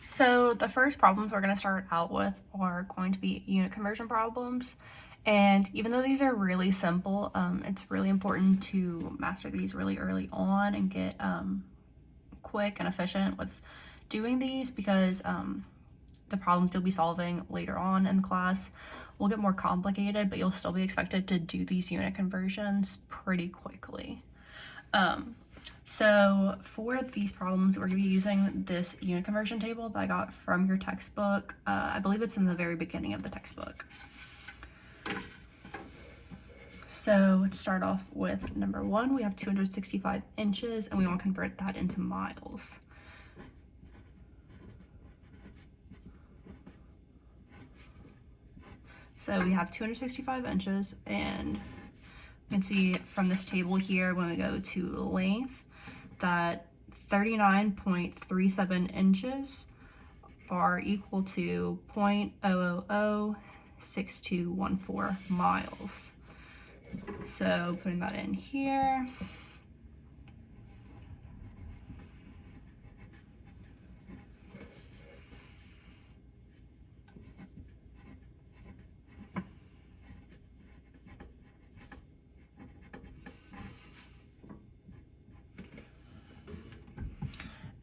So the first problems we're going to start out with are going to be unit conversion problems. And even though these are really simple, it's really important to master these really early on and get quick and efficient with doing these because the problems you'll be solving later on in the class will get more complicated, but you'll still be expected to do these unit conversions pretty quickly. So for these problems, we're going to be using this unit conversion table that I got from your textbook. I believe it's in the very beginning of the textbook. So to start off with number 1, we have 265 inches and we want to convert that into miles. So we have 265 inches, and you can see from this table here when we go to length that 39.37 inches are equal to 0.0006214 miles. So putting that in here.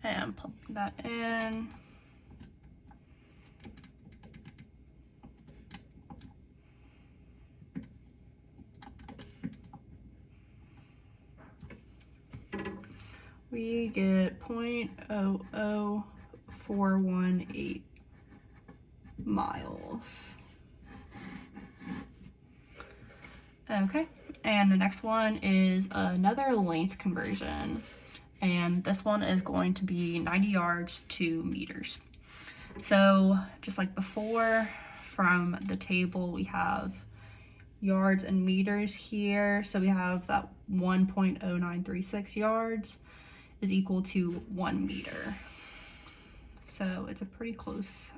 And plug that in. We get 0.00418 miles. Okay, and the next one is another length conversion. And this one is going to be 90 yards to meters. So just like before, from the table, we have yards and meters here. So we have that 1.0936 yards is equal to 1 meter. So it's a pretty close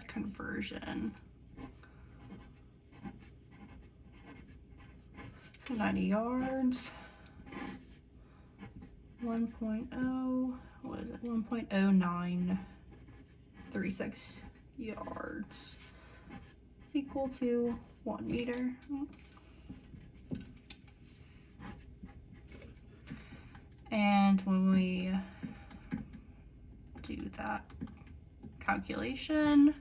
conversion. So 90 yards. 1.0936 yards is equal to 1 meter. And when we do that calculation,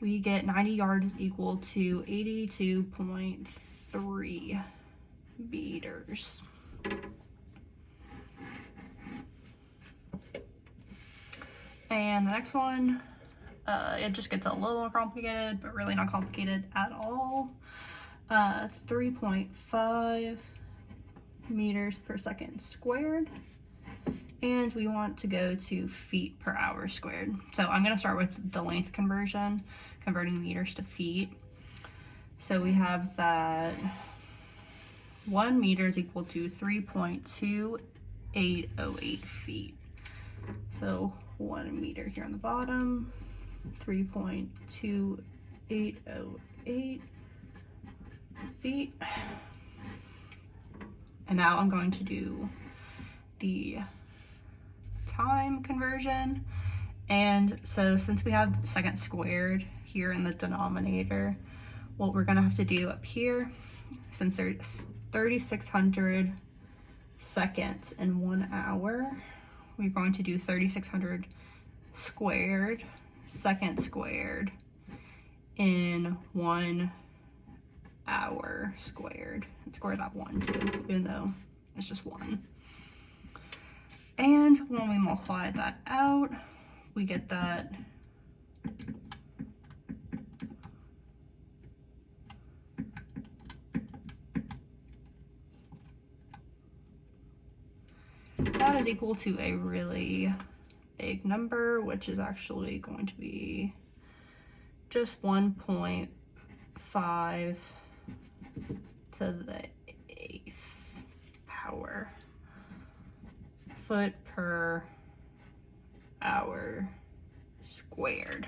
we get 90 yards is equal to 82.3 meters. And the next one, it just gets a little more complicated, but really not complicated at all. 3.5 meters per second squared. And we want to go to feet per hour squared. So I'm going to start with the length conversion, converting meters to feet. So we have that 1 meter is equal to 3.2808 feet. So 1 meter here on the bottom, 3.2808 feet. And now I'm going to do the time conversion. And so since we have the second squared here in the denominator, what we're gonna have to do up here, since there's 3,600 seconds in 1 hour, we're going to do 3,600 squared, second squared, in 1 hour squared. And square that 1 too, even though it's just 1. And when we multiply that out, we get that that is equal to a really big number, which is actually going to be just 1.5 to the 8th power foot per hour squared.